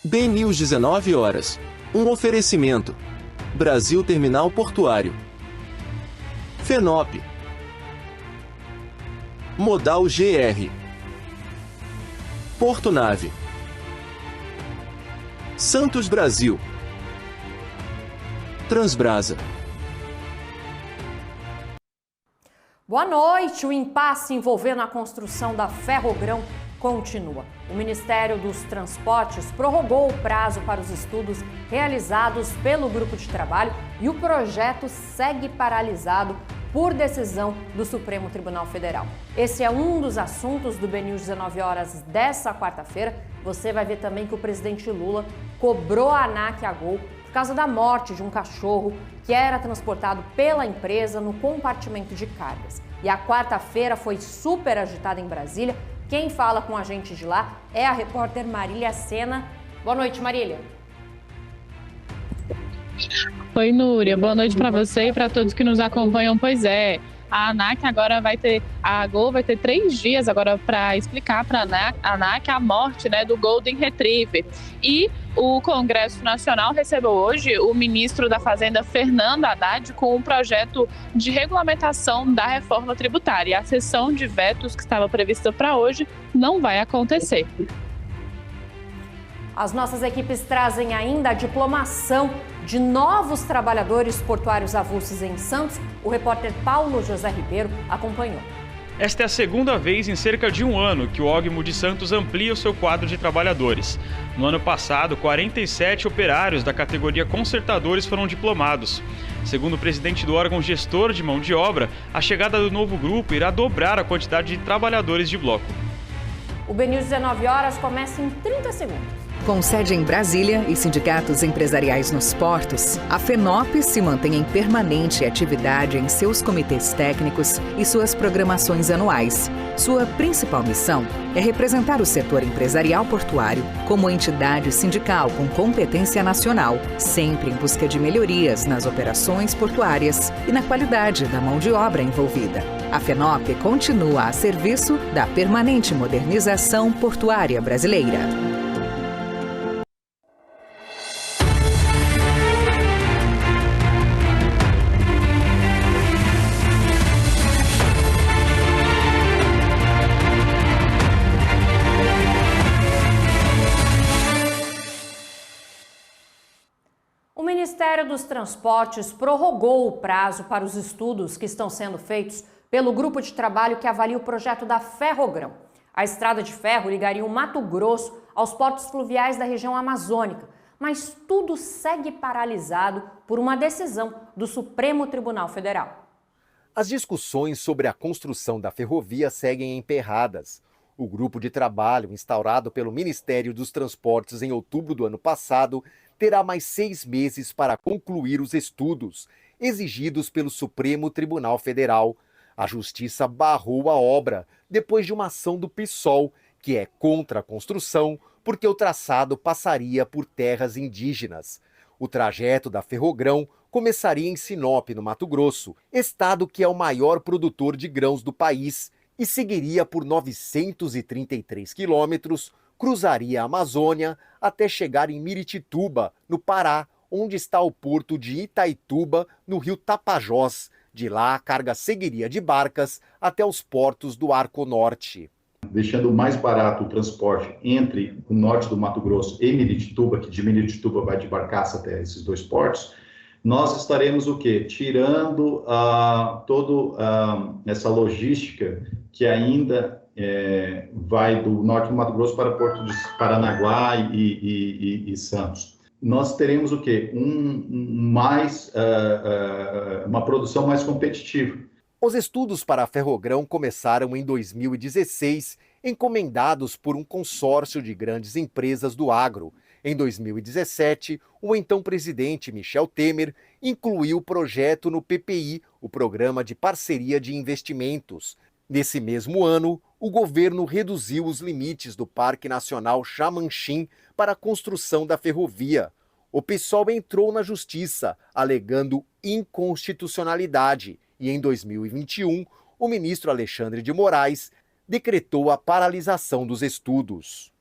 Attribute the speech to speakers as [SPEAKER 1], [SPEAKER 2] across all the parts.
[SPEAKER 1] BNews 19 horas. Um oferecimento. Brasil Terminal Portuário. FENOP. Modal GR. Porto Nave. Santos Brasil. Transbrasa.
[SPEAKER 2] Boa noite. O impasse envolvendo a construção da Ferrogrão continua. O Ministério dos Transportes prorrogou o prazo para os estudos realizados pelo grupo de trabalho e o projeto segue paralisado por decisão do Supremo Tribunal Federal. Esse é um dos assuntos do BNews 19 horas dessa quarta-feira. Você vai ver também que o presidente Lula cobrou a ANAC e a Gol por causa da morte de um cachorro que era transportado pela empresa no compartimento de cargas. E a quarta-feira foi super agitada em Brasília. Quem fala com a gente de lá é a repórter Marília Sena. Boa noite, Marília.
[SPEAKER 3] Oi, Núria. Boa noite para você e para todos que nos acompanham. Pois é, a ANAC agora a Gol vai ter 3 dias agora para explicar para a ANAC a morte, do Golden Retriever. E o Congresso Nacional recebeu hoje o ministro da Fazenda, Fernando Haddad, com um projeto de regulamentação da reforma tributária. A sessão de vetos que estava prevista para hoje não vai acontecer.
[SPEAKER 2] As nossas equipes trazem ainda a diplomação de novos trabalhadores portuários avulsos em Santos. O repórter Paulo José Ribeiro acompanhou.
[SPEAKER 4] Esta é a segunda vez em cerca de um ano que o OGMO de Santos amplia o seu quadro de trabalhadores. No ano passado, 47 operários da categoria consertadores foram diplomados. Segundo o presidente do órgão gestor de mão de obra, a chegada do novo grupo irá dobrar a quantidade de trabalhadores de bloco.
[SPEAKER 2] O BNews 19 horas começa em 30 segundos.
[SPEAKER 5] Com sede em Brasília e sindicatos empresariais nos portos, a FENOP se mantém em permanente atividade em seus comitês técnicos e suas programações anuais. Sua principal missão é representar o setor empresarial portuário como entidade sindical com competência nacional, sempre em busca de melhorias nas operações portuárias e na qualidade da mão de obra envolvida. A FENOP continua a serviço da permanente modernização portuária brasileira.
[SPEAKER 2] O Ministério dos Transportes prorrogou o prazo para os estudos que estão sendo feitos pelo grupo de trabalho que avalia o projeto da Ferrogrão. A estrada de ferro ligaria o Mato Grosso aos portos fluviais da região amazônica, mas tudo segue paralisado por uma decisão do Supremo Tribunal Federal.
[SPEAKER 6] As discussões sobre a construção da ferrovia seguem emperradas. O grupo de trabalho instaurado pelo Ministério dos Transportes em outubro do ano passado terá mais 6 meses para concluir os estudos exigidos pelo Supremo Tribunal Federal. A Justiça barrou a obra depois de uma ação do PSOL, que é contra a construção porque o traçado passaria por terras indígenas. O trajeto da Ferrogrão começaria em Sinop, no Mato Grosso, estado que é o maior produtor de grãos do país, e seguiria por 933 quilômetros, cruzaria a Amazônia até chegar em Miritituba, no Pará, onde está o porto de Itaituba, no rio Tapajós. De lá, a carga seguiria de barcas até os portos do Arco Norte.
[SPEAKER 7] Deixando mais barato o transporte entre o norte do Mato Grosso e Miritituba, que de Miritituba vai de barcaça até esses 2 portos, nós estaremos o quê? Tirando toda essa logística que ainda vai do norte do Mato Grosso para o Porto de Paranaguá e Santos. Nós teremos o quê? Uma produção mais competitiva.
[SPEAKER 6] Os estudos para a Ferrogrão começaram em 2016, encomendados por um consórcio de grandes empresas do agro. Em 2017, o então presidente Michel Temer incluiu o projeto no PPI, o Programa de Parceria de Investimentos. Nesse mesmo ano, o governo reduziu os limites do Parque Nacional Xamanchim para a construção da ferrovia. O PSOL entrou na justiça, alegando inconstitucionalidade, e em 2021, o ministro Alexandre de Moraes decretou a paralisação dos estudos.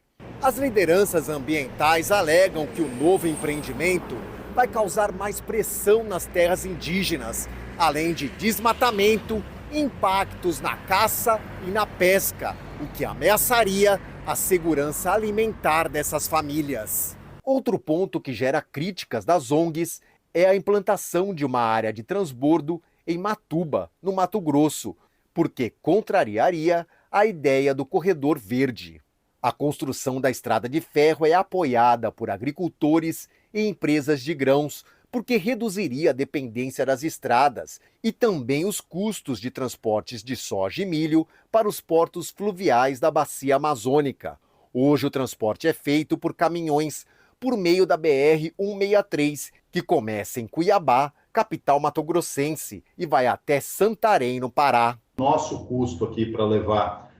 [SPEAKER 6] As lideranças ambientais alegam que o novo empreendimento vai causar mais pressão nas terras indígenas, além de desmatamento, impactos na caça e na pesca, o que ameaçaria a segurança alimentar dessas famílias. Outro ponto que gera críticas das ONGs é a implantação de uma área de transbordo em Matuba, no Mato Grosso, porque contrariaria a ideia do corredor verde. A construção da estrada de ferro é apoiada por agricultores e empresas de grãos, porque reduziria a dependência das estradas e também os custos de transportes de soja e milho para os portos fluviais da bacia amazônica. Hoje o transporte é feito por caminhões por meio da BR-163, que começa em Cuiabá, capital mato-grossense, e vai até Santarém, no Pará.
[SPEAKER 7] Nosso custo aqui para levar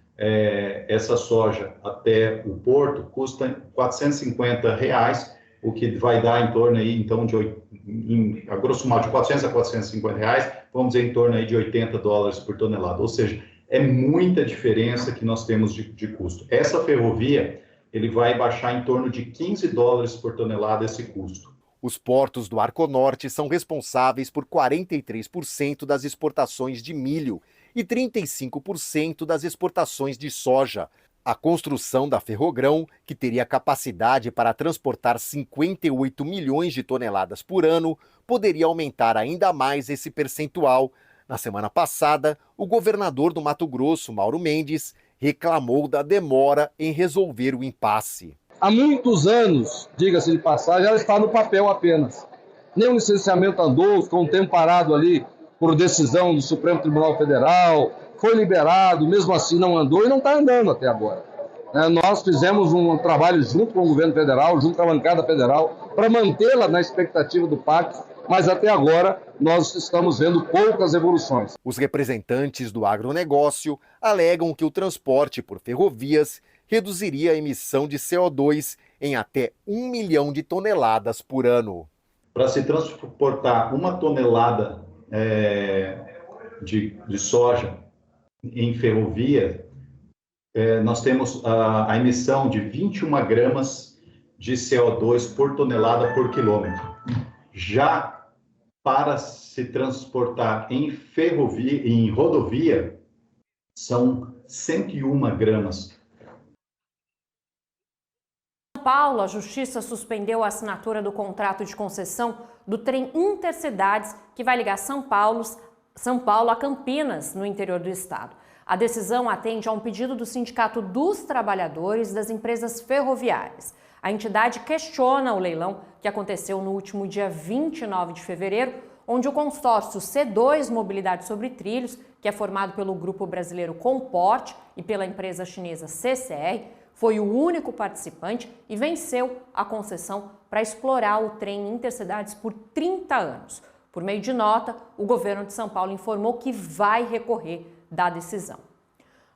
[SPEAKER 7] essa soja até o porto custa R$ 450, o que vai dar em torno aí, então, a grosso modo, de 400 a 450 reais, vamos dizer, em torno aí de $80 por tonelada. Ou seja, é muita diferença que nós temos de custo. Essa ferrovia, ele vai baixar em torno de $15 por tonelada esse custo.
[SPEAKER 6] Os portos do Arco Norte são responsáveis por 43% das exportações de milho e 35% das exportações de soja. A construção da Ferrogrão, que teria capacidade para transportar 58 milhões de toneladas por ano, poderia aumentar ainda mais esse percentual. Na semana passada, o governador do Mato Grosso, Mauro Mendes, reclamou da demora em resolver o impasse.
[SPEAKER 8] Há muitos anos, diga-se de passagem, ela está no papel apenas. Nenhum licenciamento andou, ficou um tempo parado ali por decisão do Supremo Tribunal Federal, foi liberado, mesmo assim não andou e não está andando até agora. Nós fizemos um trabalho junto com o governo federal, junto com a bancada federal, para mantê-la na expectativa do pacto, mas até agora nós estamos vendo poucas evoluções.
[SPEAKER 6] Os representantes do agronegócio alegam que o transporte por ferrovias reduziria a emissão de CO2 em até 1 milhão de toneladas por ano.
[SPEAKER 7] Para se transportar 1 tonelada de soja em ferrovia, nós temos a emissão de 21 gramas de CO2 por tonelada por quilômetro. Já para se transportar em ferrovia, em rodovia, são 101 gramas.
[SPEAKER 2] São Paulo, a Justiça suspendeu a assinatura do contrato de concessão do trem Intercidades, que vai ligar São Paulo a Campinas, no interior do estado. A decisão atende a um pedido do Sindicato dos Trabalhadores das Empresas Ferroviárias. A entidade questiona o leilão que aconteceu no último dia 29 de fevereiro, onde o consórcio C2 Mobilidade sobre Trilhos, que é formado pelo grupo brasileiro Comporte e pela empresa chinesa CCR, foi o único participante e venceu a concessão para explorar o trem Intercidades por 30 anos. Por meio de nota, o governo de São Paulo informou que vai recorrer da decisão.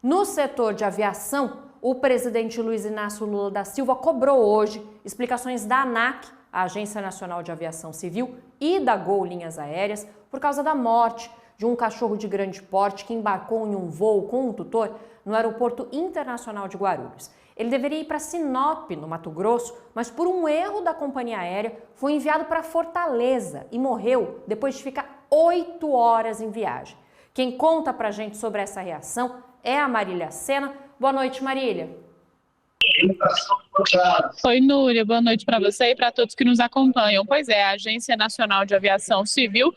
[SPEAKER 2] No setor de aviação, o presidente Luiz Inácio Lula da Silva cobrou hoje explicações da ANAC, a Agência Nacional de Aviação Civil, e da Gol Linhas Aéreas, por causa da morte de um cachorro de grande porte que embarcou em um voo com um tutor no Aeroporto Internacional de Guarulhos. Ele deveria ir para Sinop, no Mato Grosso, mas por um erro da companhia aérea foi enviado para Fortaleza e morreu depois de ficar 8 horas em viagem. Quem conta pra gente sobre essa reação é a Marília Sena. Boa noite, Marília.
[SPEAKER 3] Oi, Núria. Boa noite para você e para todos que nos acompanham. Pois é, a Agência Nacional de Aviação Civil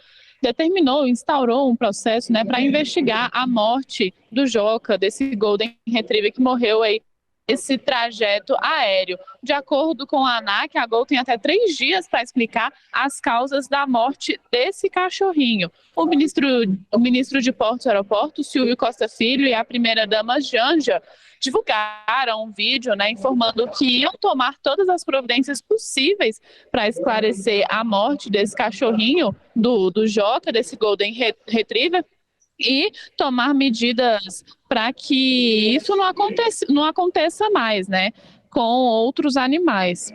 [SPEAKER 3] instaurou um processo, para investigar a morte do Joca, desse Golden Retriever que morreu aí esse trajeto aéreo. De acordo com a ANAC, a Gol tem até 3 dias para explicar as causas da morte desse cachorrinho. O ministro de Portos e Aeroportos, Silvio Costa Filho, e a primeira-dama Janja divulgaram um vídeo, informando que iam tomar todas as providências possíveis para esclarecer a morte desse cachorrinho, do Joca, desse Golden Retriever, e tomar medidas para que isso não aconteça mais, com outros animais.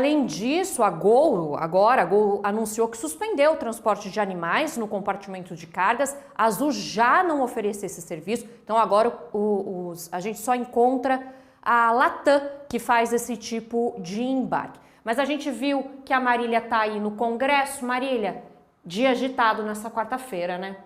[SPEAKER 2] Além disso, a Gol anunciou que suspendeu o transporte de animais no compartimento de cargas. A Azul já não oferece esse serviço, então agora a gente só encontra a Latam, que faz esse tipo de embarque. Mas a gente viu que a Marília está aí no Congresso. Marília, dia agitado nessa quarta-feira, né?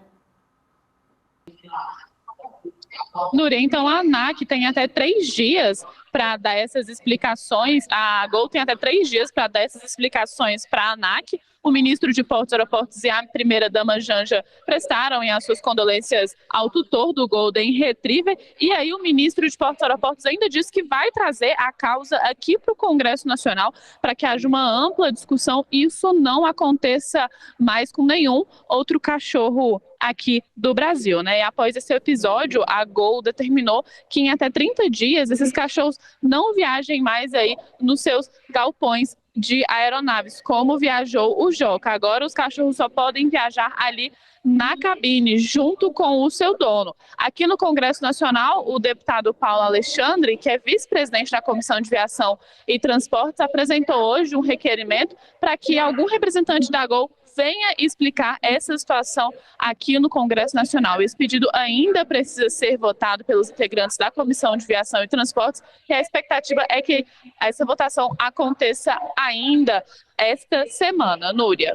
[SPEAKER 3] Núria, então a ANAC tem até 3 dias para dar essas explicações, a Gol tem até 3 dias para dar essas explicações para a ANAC. O ministro de Portos e Aeroportos e a primeira-dama Janja prestaram as suas condolências ao tutor do Golden Retriever. E aí o ministro de Portos e Aeroportos ainda disse que vai trazer a causa aqui para o Congresso Nacional para que haja uma ampla discussão e isso não aconteça mais com nenhum outro cachorro aqui do Brasil, né? E após esse episódio, a Gol determinou que em até 30 dias esses cachorros não viajem mais aí nos seus galpões de aeronaves, como viajou o Joca. Agora os cachorros só podem viajar ali na cabine, junto com o seu dono. Aqui no Congresso Nacional, o deputado Paulo Alexandre, que é vice-presidente da Comissão de Viação e Transportes, apresentou hoje um requerimento para que algum representante da Gol venha explicar essa situação aqui no Congresso Nacional. Esse pedido ainda precisa ser votado pelos integrantes da Comissão de Viação e Transportes e a expectativa é que essa votação aconteça ainda esta semana. Núria.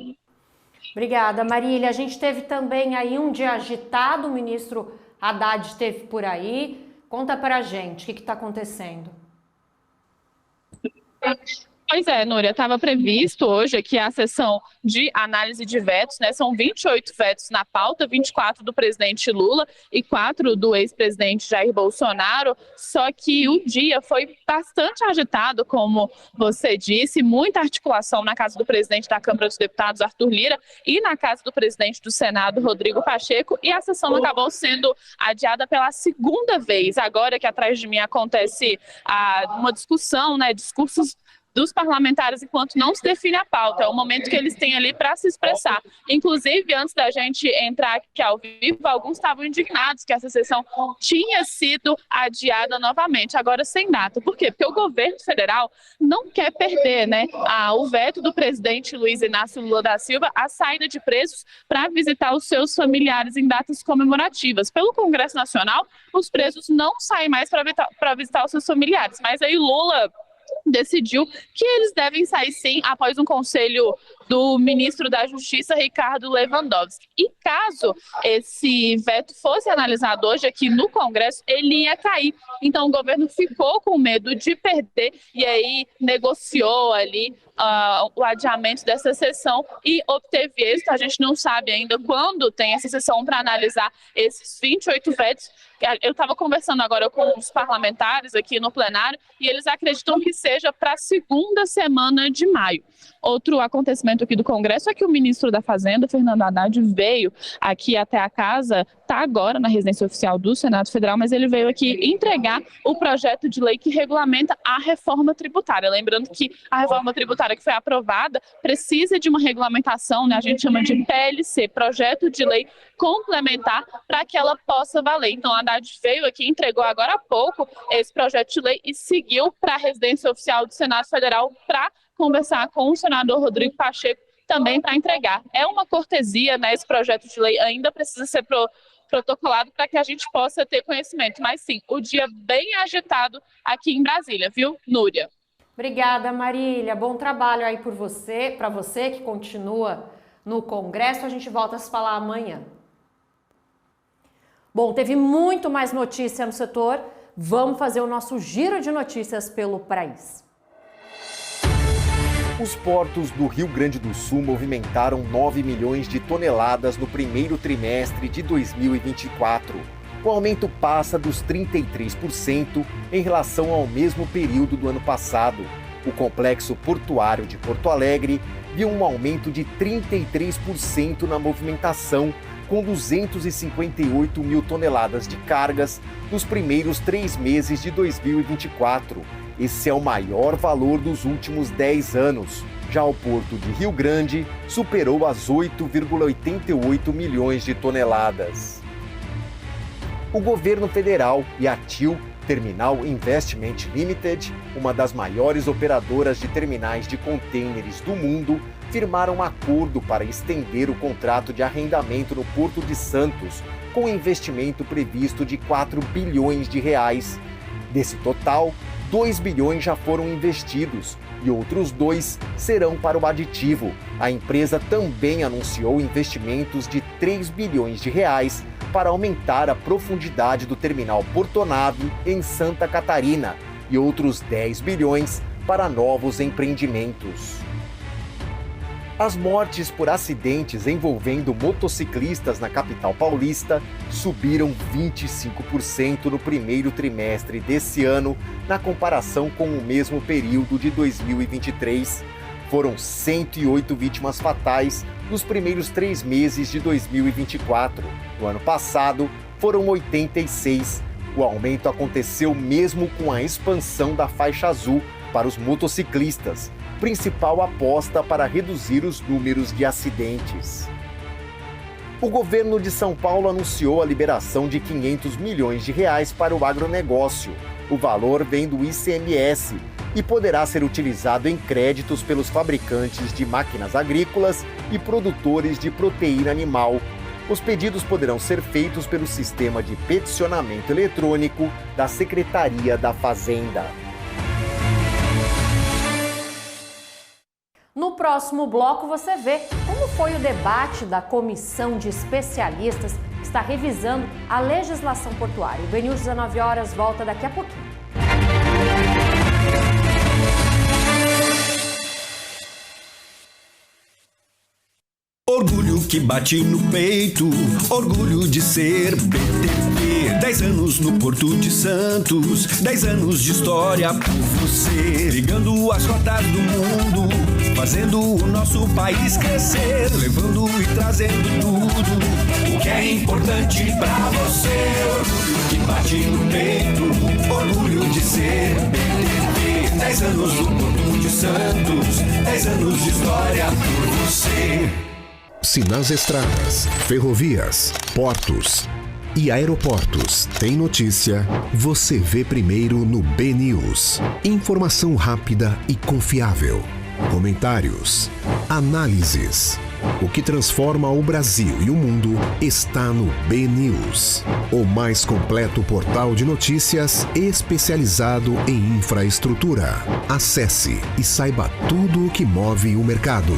[SPEAKER 2] Obrigada, Marília. A gente teve também aí um dia agitado, o ministro Haddad esteve por aí. Conta pra gente, o que está acontecendo?
[SPEAKER 3] Pois é, Núria, estava previsto hoje aqui a sessão de análise de vetos, né? São 28 vetos na pauta, 24 do presidente Lula e 4 do ex-presidente Jair Bolsonaro, só que o dia foi bastante agitado, como você disse, muita articulação na casa do presidente da Câmara dos Deputados, Arthur Lira, e na casa do presidente do Senado, Rodrigo Pacheco, e a sessão acabou sendo adiada pela segunda vez. Agora que atrás de mim acontece uma discussão, né? Discursos dos parlamentares enquanto não se define a pauta. É o momento que eles têm ali para se expressar. Inclusive, antes da gente entrar aqui ao vivo, alguns estavam indignados que essa sessão tinha sido adiada novamente, agora sem data. Por quê? Porque o governo federal não quer perder, né, o veto do presidente Luiz Inácio Lula da Silva à saída de presos para visitar os seus familiares em datas comemorativas. Pelo Congresso Nacional, os presos não saem mais para visitar os seus familiares, mas aí Lula decidiu que eles devem sair sim após um conselho do ministro da Justiça, Ricardo Lewandowski. E caso esse veto fosse analisado hoje aqui no Congresso, ele ia cair. Então o governo ficou com medo de perder e aí negociou ali o adiamento dessa sessão e obteve êxito. A gente não sabe ainda quando tem essa sessão para analisar esses 28 vetos. Eu estava conversando agora com os parlamentares aqui no plenário e eles acreditam que seja para a segunda semana de maio. Outro acontecimento aqui do Congresso é que o ministro da Fazenda, Fernando Haddad, veio aqui até a casa, está agora na residência oficial do Senado Federal, mas ele veio aqui entregar o projeto de lei que regulamenta a reforma tributária. Lembrando que a reforma tributária que foi aprovada precisa de uma regulamentação, né? A gente chama de PLC, Projeto de Lei Complementar, para que ela possa valer. Então, a Haddad veio aqui, entregou agora há pouco esse projeto de lei e seguiu para a residência oficial do Senado Federal para conversar com o senador Rodrigo Pacheco também para entregar. É uma cortesia, né? Esse projeto de lei ainda precisa ser protocolado para que a gente possa ter conhecimento. Mas sim, o dia bem agitado aqui em Brasília, viu, Núria?
[SPEAKER 2] Obrigada, Marília. Bom trabalho aí para você que continua no Congresso. A gente volta a se falar amanhã. Bom, teve muito mais notícia no setor. Vamos fazer o nosso giro de notícias pelo país.
[SPEAKER 6] Os portos do Rio Grande do Sul movimentaram 9 milhões de toneladas no primeiro trimestre de 2024. O aumento passa dos 33% em relação ao mesmo período do ano passado. O complexo portuário de Porto Alegre viu um aumento de 33% na movimentação, com 258 mil toneladas de cargas nos primeiros 3 meses de 2024. Esse é o maior valor dos últimos 10 anos. Já o Porto de Rio Grande superou as 8,88 milhões de toneladas. O governo federal e a TIL, Terminal Investment Limited, uma das maiores operadoras de terminais de contêineres do mundo, firmaram um acordo para estender o contrato de arrendamento no Porto de Santos, com investimento previsto de 4 bilhões de reais. Desse total, 2 bilhões já foram investidos e outros 2 serão para o aditivo. A empresa também anunciou investimentos de 3 bilhões de reais para aumentar a profundidade do terminal Portonave em Santa Catarina e outros 10 bilhões para novos empreendimentos. As mortes por acidentes envolvendo motociclistas na capital paulista subiram 25% no primeiro trimestre desse ano, na comparação com o mesmo período de 2023. Foram 108 vítimas fatais nos primeiros 3 meses de 2024. No ano passado, foram 86. O aumento aconteceu mesmo com a expansão da faixa azul para os motociclistas, principal aposta para reduzir os números de acidentes. O governo de São Paulo anunciou a liberação de 500 milhões de reais para o agronegócio. O valor vem do ICMS e poderá ser utilizado em créditos pelos fabricantes de máquinas agrícolas e produtores de proteína animal. Os pedidos poderão ser feitos pelo sistema de peticionamento eletrônico da Secretaria da Fazenda.
[SPEAKER 2] No próximo bloco você vê como foi o debate da comissão de especialistas que está revisando a legislação portuária. O BNews 19 horas volta daqui a pouquinho.
[SPEAKER 9] Orgulho que bate no peito, orgulho de ser BTP. 10 anos no Porto de Santos, 10 anos de história por você. Ligando as rotas do mundo, fazendo o nosso país crescer. Levando e trazendo tudo o que é importante pra você. Orgulho que bate no peito, orgulho de ser BTP. 10 anos no Porto de Santos, 10 anos de história por você.
[SPEAKER 10] Se nas estradas, ferrovias, portos e aeroportos tem notícia, você vê primeiro no BNews. Informação rápida e confiável. Comentários, análises. O que transforma o Brasil e o mundo está no BNews, o mais completo portal de notícias especializado em infraestrutura. Acesse e saiba tudo o que move o mercado.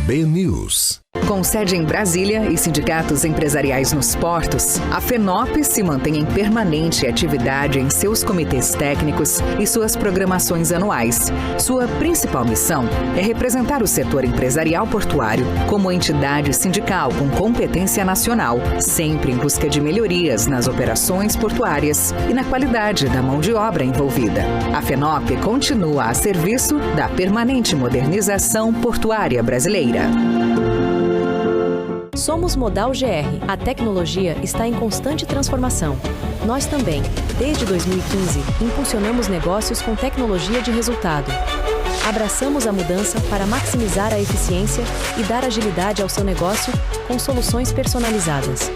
[SPEAKER 10] BNews.
[SPEAKER 5] Com sede em Brasília e sindicatos empresariais nos portos, a FENOP se mantém em permanente atividade em seus comitês técnicos e suas programações anuais. Sua principal missão é representar o setor empresarial portuário como entidade sindical com competência nacional, sempre em busca de melhorias nas operações portuárias e na qualidade da mão de obra envolvida. A FENOP continua a serviço da permanente modernização portuária brasileira.
[SPEAKER 11] Somos Modal GR. A tecnologia está em constante transformação. Nós também, desde 2015, impulsionamos negócios com tecnologia de resultado. Abraçamos a mudança para maximizar a eficiência e dar agilidade ao seu negócio com soluções personalizadas.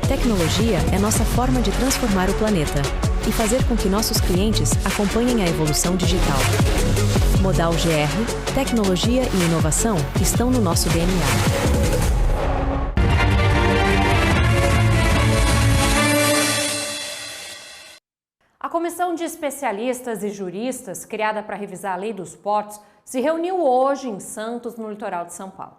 [SPEAKER 11] Tecnologia é nossa forma de transformar o planeta e fazer com que nossos clientes acompanhem a evolução digital. Modal GR, tecnologia e inovação estão no nosso DNA.
[SPEAKER 2] A comissão de especialistas e juristas, criada para revisar a lei dos portos, se reuniu hoje em Santos, no litoral de São Paulo.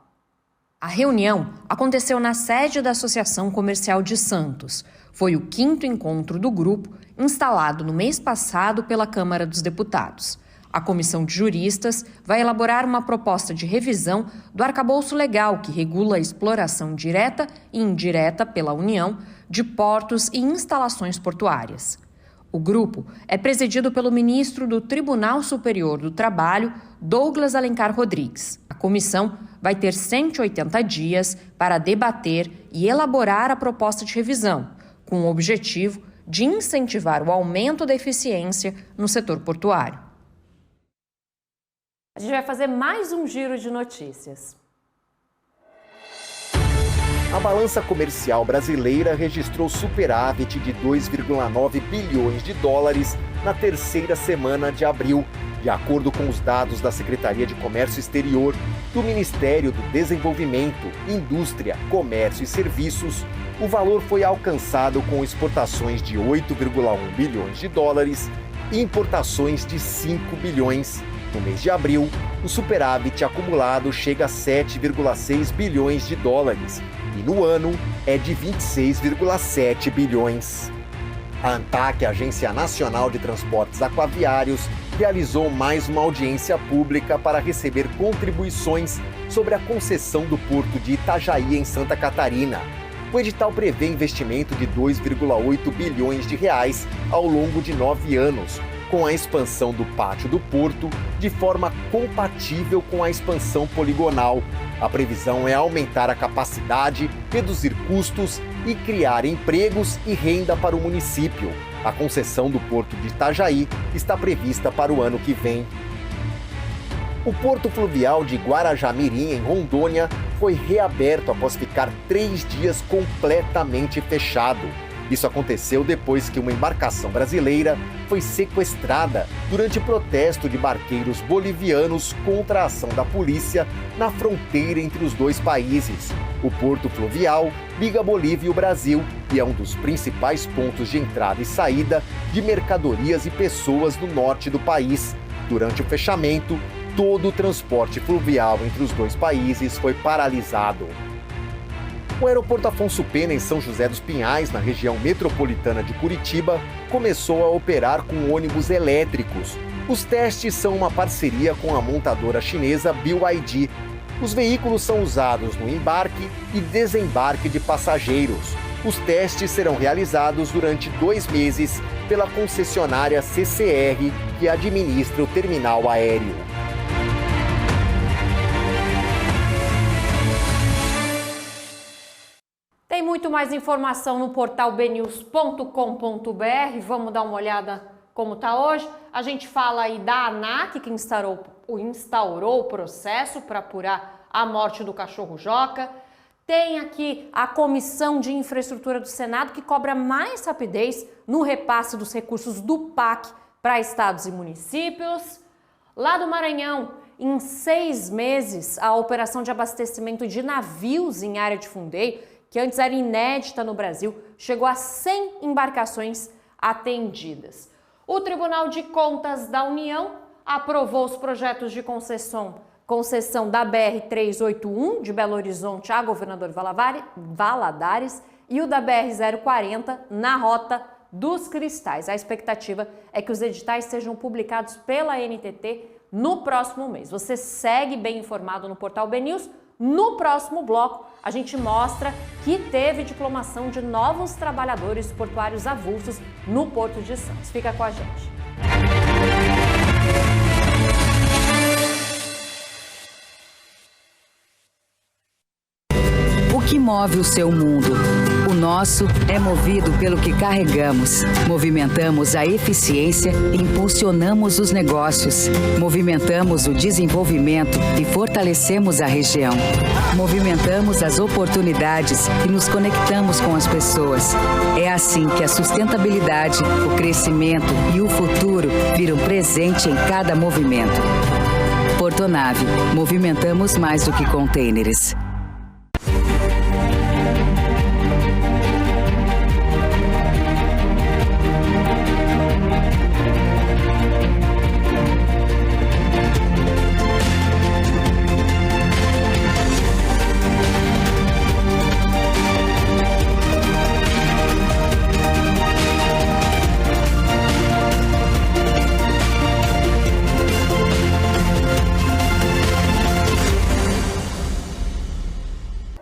[SPEAKER 2] A reunião aconteceu na sede da Associação Comercial de Santos. Foi o 5º encontro do grupo, instalado no mês passado pela Câmara dos Deputados. A comissão de juristas vai elaborar uma proposta de revisão do arcabouço legal que regula a exploração direta e indireta pela União de portos e instalações portuárias. O grupo é presidido pelo ministro do Tribunal Superior do Trabalho, Douglas Alencar Rodrigues. A comissão vai ter 180 dias para debater e elaborar a proposta de revisão, com o objetivo de incentivar o aumento da eficiência no setor portuário. A gente vai fazer mais um giro de notícias.
[SPEAKER 6] A balança comercial brasileira registrou superávit de 2,9 bilhões de dólares na terceira semana de abril, de acordo com os dados da Secretaria de Comércio Exterior, do Ministério do Desenvolvimento, Indústria, Comércio e Serviços. O valor foi alcançado com exportações de 8,1 bilhões de dólares e importações de 5 bilhões. No mês de abril, o superávit acumulado chega a 7,6 bilhões de dólares e no ano é de 26,7 bilhões. A ANTAQ, Agência Nacional de Transportes Aquaviários, realizou mais uma audiência pública para receber contribuições sobre a concessão do porto de Itajaí, em Santa Catarina. O edital prevê investimento de 2,8 bilhões de reais ao longo de 9 anos, com a expansão do pátio do porto de forma compatível com a expansão poligonal. A previsão é aumentar a capacidade, reduzir custos e criar empregos e renda para o município. A concessão do porto de Itajaí está prevista para o ano que vem. O porto fluvial de Guarajá-Mirim, em Rondônia, foi reaberto após ficar 3 dias completamente fechado. Isso aconteceu depois que uma embarcação brasileira foi sequestrada durante protesto de barqueiros bolivianos contra a ação da polícia na fronteira entre os dois países. O porto fluvial liga a Bolívia e o Brasil e é um dos principais pontos de entrada e saída de mercadorias e pessoas do norte do país. Durante o fechamento, todo o transporte fluvial entre os dois países foi paralisado. O aeroporto Afonso Pena, em São José dos Pinhais, na região metropolitana de Curitiba, começou a operar com ônibus elétricos. Os testes são uma parceria com a montadora chinesa BYD. Os veículos são usados no embarque e desembarque de passageiros. Os testes serão realizados durante 2 meses pela concessionária CCR, que administra o terminal aéreo.
[SPEAKER 2] Tem muito mais informação no portal bnews.com.br. Vamos dar uma olhada como está hoje. A gente fala aí da ANAC, que instaurou o processo para apurar a morte do cachorro Joca. Tem aqui a Comissão de Infraestrutura do Senado, que cobra mais rapidez no repasse dos recursos do PAC para estados e municípios. Lá do Maranhão, em 6 meses, a operação de abastecimento de navios em área de fundeio, que antes era inédita no Brasil, chegou a 100 embarcações atendidas. O Tribunal de Contas da União aprovou os projetos de concessão da BR-381 de Belo Horizonte a Governador Valadares e o da BR-040 na Rota dos Cristais. A expectativa é que os editais sejam publicados pela NTT no próximo mês. Você segue bem informado no portal BNews. No próximo bloco, a gente mostra que teve diplomação de novos trabalhadores portuários avulsos no Porto de Santos. Fica com a gente.
[SPEAKER 5] O que move o seu mundo? O nosso é movido pelo que carregamos. Movimentamos a eficiência e impulsionamos os negócios. Movimentamos o desenvolvimento e fortalecemos a região. Movimentamos as oportunidades e nos conectamos com as pessoas. É assim que a sustentabilidade, o crescimento e o futuro viram presente em cada movimento. Portonave, movimentamos mais do que contêineres.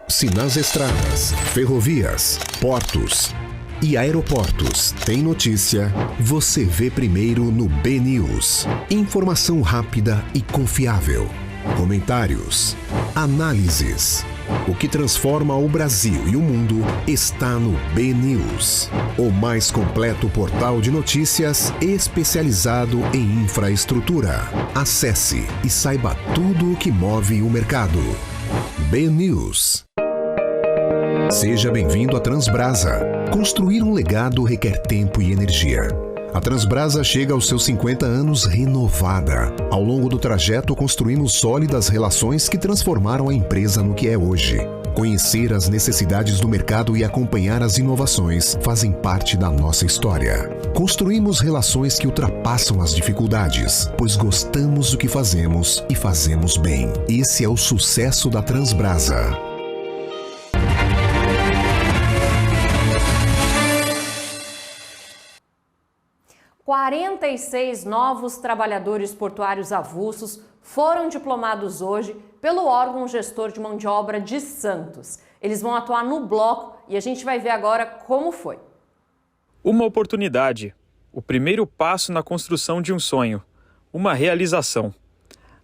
[SPEAKER 10] Se nas estradas, ferrovias, portos e aeroportos tem notícia, você vê primeiro no BNews. Informação rápida e confiável. Comentários, análises. O que transforma o Brasil e o mundo está no BNews, o mais completo portal de notícias especializado em infraestrutura. Acesse e saiba tudo o que move o mercado. BNews. Seja bem-vindo à Transbrasa. Construir um legado requer tempo e energia. A Transbrasa chega aos seus 50 anos renovada. Ao longo do trajeto, construímos sólidas relações que transformaram a empresa no que é hoje. Conhecer as necessidades do mercado e acompanhar as inovações fazem parte da nossa história. Construímos relações que ultrapassam as dificuldades, pois gostamos do que fazemos e fazemos bem. Esse é o sucesso da Transbrasa.
[SPEAKER 2] – 46 novos trabalhadores portuários avulsos foram diplomados hoje pelo órgão gestor de mão de obra de Santos. Eles vão atuar no bloco e a gente vai ver agora como foi.
[SPEAKER 4] Uma oportunidade, o primeiro passo na construção de um sonho, uma realização.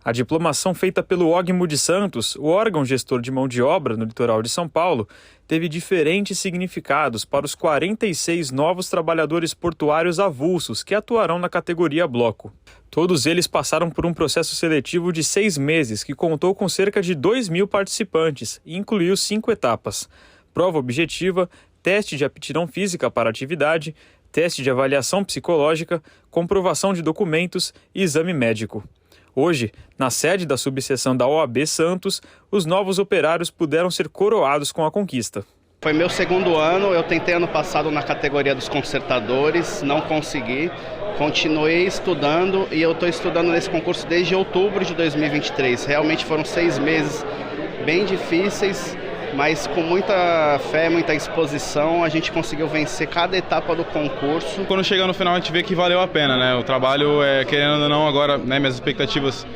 [SPEAKER 4] A diplomação feita pelo OGMU de Santos, o órgão gestor de mão de obra no litoral de São Paulo, teve diferentes significados para os 46 novos trabalhadores portuários avulsos que atuarão na categoria bloco. Todos eles passaram por um processo seletivo de 6 meses que contou com cerca de 2.000 participantes e incluiu 5 etapas: prova objetiva, teste de aptidão física para a atividade, teste de avaliação psicológica, comprovação de documentos e exame médico. Hoje, na sede da subseção da OAB Santos, os novos operários puderam ser coroados com a conquista.
[SPEAKER 12] Foi meu segundo ano, eu tentei ano passado na categoria dos consertadores, não consegui. Continuei estudando e eu estou estudando nesse concurso desde outubro de 2023. Realmente foram 6 meses bem difíceis, mas com muita fé, muita disposição, a gente conseguiu vencer cada etapa do concurso.
[SPEAKER 13] Quando chega no final a gente vê que valeu a pena, né? O trabalho, querendo ou não, agora, né, minhas expectativas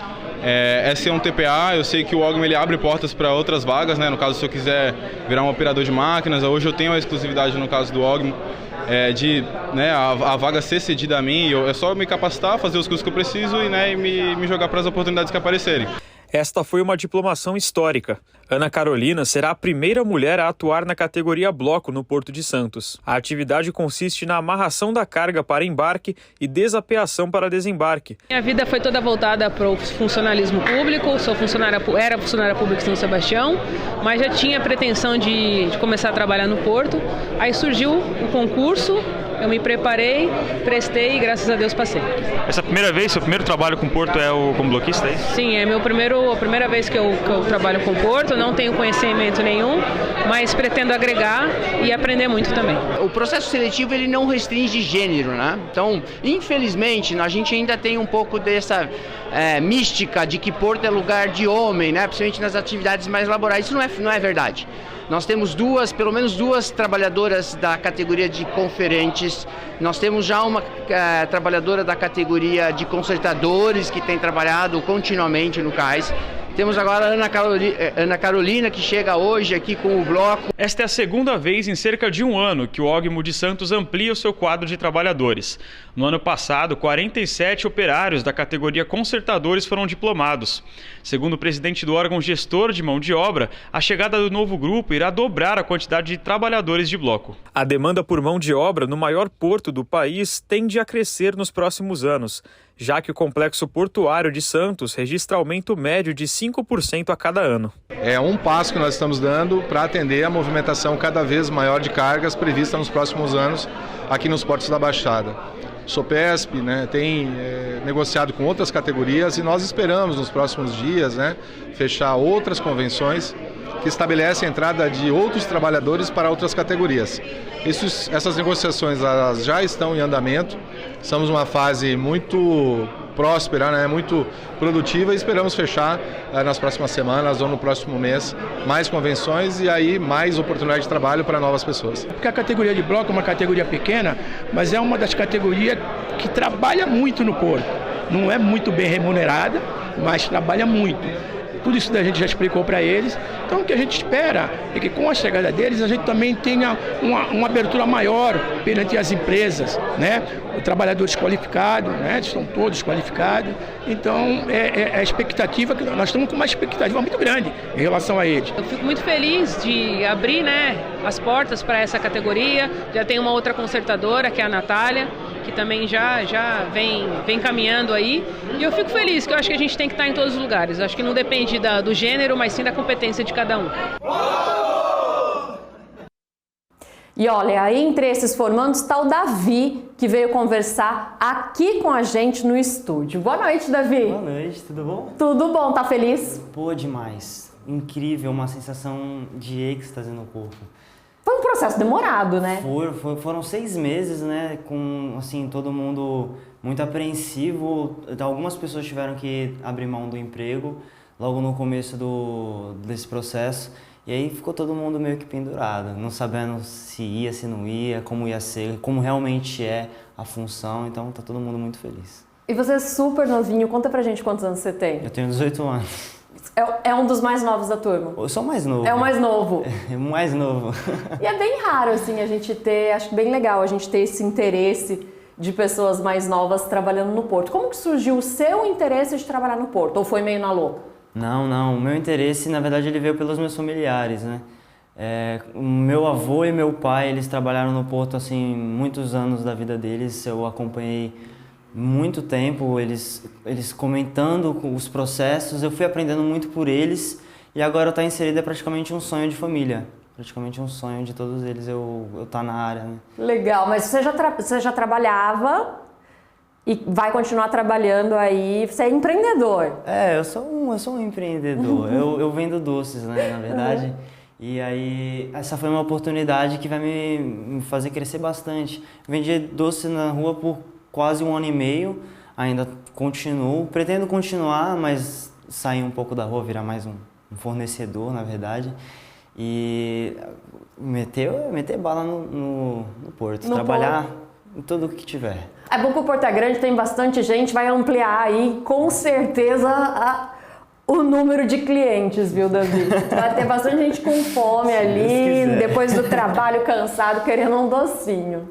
[SPEAKER 13] é ser um TPA. Eu sei que o OGMU ele abre portas para outras vagas, né? No caso, se eu quiser virar um operador de máquinas, hoje eu tenho a exclusividade no caso do OGMU, de, né, a vaga ser cedida a mim. É só me capacitar, fazer os cursos que eu preciso e, né, me jogar para as oportunidades que aparecerem.
[SPEAKER 4] Esta foi uma diplomação histórica. Ana Carolina será a primeira mulher a atuar na categoria bloco no Porto de Santos. A atividade consiste na amarração da carga para embarque e desapeação para desembarque.
[SPEAKER 14] Minha vida foi toda voltada para o funcionalismo público. Era funcionária pública em São Sebastião, mas já tinha a pretensão de começar a trabalhar no Porto. Aí surgiu o concurso, eu me preparei, prestei e graças a Deus passei.
[SPEAKER 4] Essa primeira vez, seu primeiro trabalho com o Porto como bloquista, é isso?
[SPEAKER 14] Sim, é a primeira vez que eu trabalho com o Porto, não tenho conhecimento nenhum, mas pretendo agregar e aprender muito também.
[SPEAKER 15] O processo seletivo ele não restringe gênero, né? Então, infelizmente, a gente ainda tem um pouco dessa mística de que Porto é lugar de homem, né? Principalmente nas atividades mais laborais. Isso não é verdade. Nós temos pelo menos duas trabalhadoras da categoria de conferentes. Nós temos já uma trabalhadora da categoria de consertadores que tem trabalhado continuamente no cais. Temos agora a Ana Carolina, que chega hoje aqui com o bloco.
[SPEAKER 4] Esta é a segunda vez em cerca de um ano que o OGMU de Santos amplia o seu quadro de trabalhadores. No ano passado, 47 operários da categoria consertadores foram diplomados. Segundo o presidente do órgão gestor de mão de obra, a chegada do novo grupo irá dobrar a quantidade de trabalhadores de bloco. A demanda por mão de obra no maior porto do país tende a crescer nos próximos anos, já que o complexo portuário de Santos registra aumento médio de 5% a cada ano.
[SPEAKER 16] É um passo que nós estamos dando para atender a movimentação cada vez maior de cargas prevista nos próximos anos aqui nos portos da Baixada. O Sopesp, né, tem negociado com outras categorias e nós esperamos nos próximos dias, né, fechar outras convenções que estabelecem a entrada de outros trabalhadores para outras categorias. Essas negociações elas já estão em andamento, estamos numa fase muito próspera, né, muito produtiva e esperamos fechar nas próximas semanas ou no próximo mês mais convenções e aí mais oportunidade de trabalho para novas pessoas.
[SPEAKER 17] Porque a categoria de bloco é uma categoria pequena, mas é uma das categorias que trabalha muito no porto. Não é muito bem remunerada, mas trabalha muito. Tudo isso a gente já explicou para eles. Então o que a gente espera é que com a chegada deles a gente também tenha uma abertura maior perante as empresas, né? Os trabalhadores qualificados, né? Estão todos qualificados. Então a expectativa, que nós estamos com uma expectativa muito grande em relação a eles.
[SPEAKER 14] Eu fico muito feliz de abrir, né, as portas para essa categoria. Já tem uma outra consertadora, que é a Natália, que também já vem caminhando aí. E eu fico feliz, que eu acho que a gente tem que estar em todos os lugares. Eu acho que não depende do gênero, mas sim da competência de cada um.
[SPEAKER 2] E olha, aí entre esses formandos está o Davi, que veio conversar aqui com a gente no estúdio. Boa noite, Davi.
[SPEAKER 18] Boa noite, tudo bom?
[SPEAKER 2] Tudo bom, tá feliz?
[SPEAKER 18] Pô, demais. incrível, uma sensação de êxtase no corpo.
[SPEAKER 2] Foi um processo demorado, né?
[SPEAKER 18] Foram 6 meses, né, com assim, todo mundo muito apreensivo. Algumas pessoas tiveram que abrir mão do emprego logo no começo desse processo. E aí ficou todo mundo meio que pendurado, não sabendo se ia, se não ia, como ia ser, como realmente é a função. Então tá todo mundo muito feliz. E
[SPEAKER 2] você é super novinho, conta pra gente quantos anos você tem.
[SPEAKER 18] Eu tenho 18 anos.
[SPEAKER 2] É um dos mais novos da turma?
[SPEAKER 18] Eu sou o mais novo.
[SPEAKER 2] É o mais novo?
[SPEAKER 18] É o mais novo.
[SPEAKER 2] E é bem raro, assim, a gente ter, acho bem legal a gente ter esse interesse de pessoas mais novas trabalhando no Porto. Como que surgiu o seu interesse de trabalhar no Porto? Ou foi meio na louca?
[SPEAKER 18] Não. O meu interesse, na verdade, ele veio pelos meus familiares, né? O meu avô e meu pai, eles trabalharam no Porto, assim, muitos anos da vida deles. Eu acompanhei muito tempo, eles comentando os processos, eu fui aprendendo muito por eles e agora estar inserido é praticamente um sonho de família, praticamente um sonho de todos eles eu estar na área, né? Legal, mas você já trabalhava e vai continuar trabalhando aí, você é empreendedor? Eu sou um empreendedor, eu vendo doces, né, na verdade. E aí, essa foi uma oportunidade que vai me fazer crescer bastante. Eu vendi doce na rua por quase 1 ano e meio, ainda continuo, pretendo continuar, mas sair um pouco da rua, virar mais um fornecedor, na verdade, e meter bala no Porto, trabalhar em tudo o que tiver. É bom que o Porto é grande, tem bastante gente, vai ampliar aí, com certeza, o número de clientes, viu, Davi? Vai ter bastante gente com fome ali, depois do trabalho cansado, querendo um docinho.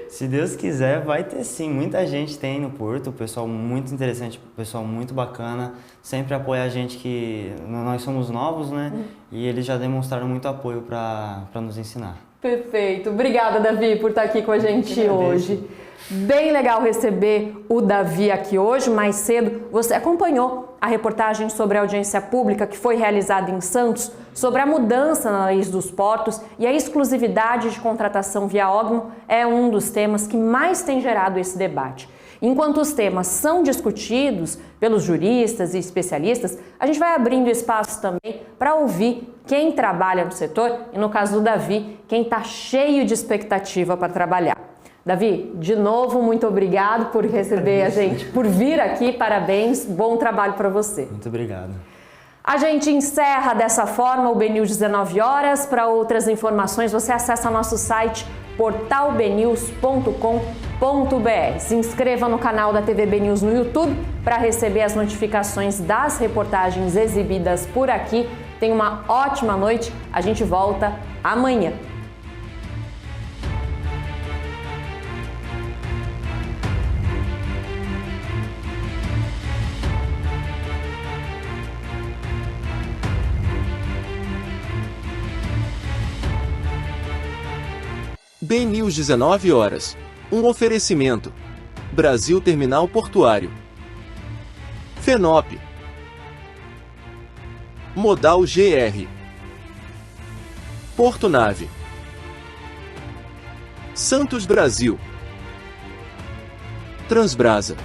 [SPEAKER 18] Se Deus quiser, vai ter sim. Muita gente tem no Porto, o pessoal muito interessante, o pessoal muito bacana, sempre apoia a gente que nós somos novos, né? E eles já demonstraram muito apoio para nos ensinar. Perfeito. Obrigada, Davi, por estar aqui com a gente hoje. Bem legal receber o Davi aqui hoje. Mais cedo, você acompanhou a reportagem sobre a audiência pública que foi realizada em Santos sobre a mudança na lei dos portos, e a exclusividade de contratação via OGMO é um dos temas que mais tem gerado esse debate. Enquanto os temas são discutidos pelos juristas e especialistas, a gente vai abrindo espaço também para ouvir quem trabalha no setor e, no caso do Davi, quem está cheio de expectativa para trabalhar. Davi, de novo, muito obrigado por receber a gente, por vir aqui, parabéns, bom trabalho para você. Muito obrigado. A gente encerra dessa forma o BNews 19 horas. Para outras informações, você acessa nosso site portalbnews.com.br. Se inscreva no canal da TV BNews no YouTube para receber as notificações das reportagens exibidas por aqui. Tenha uma ótima noite, a gente volta amanhã.
[SPEAKER 1] BNews 19 horas. Um oferecimento. Brasil Terminal Portuário. FENOP. Modal GR. Porto Nave. Santos Brasil. Transbrasa.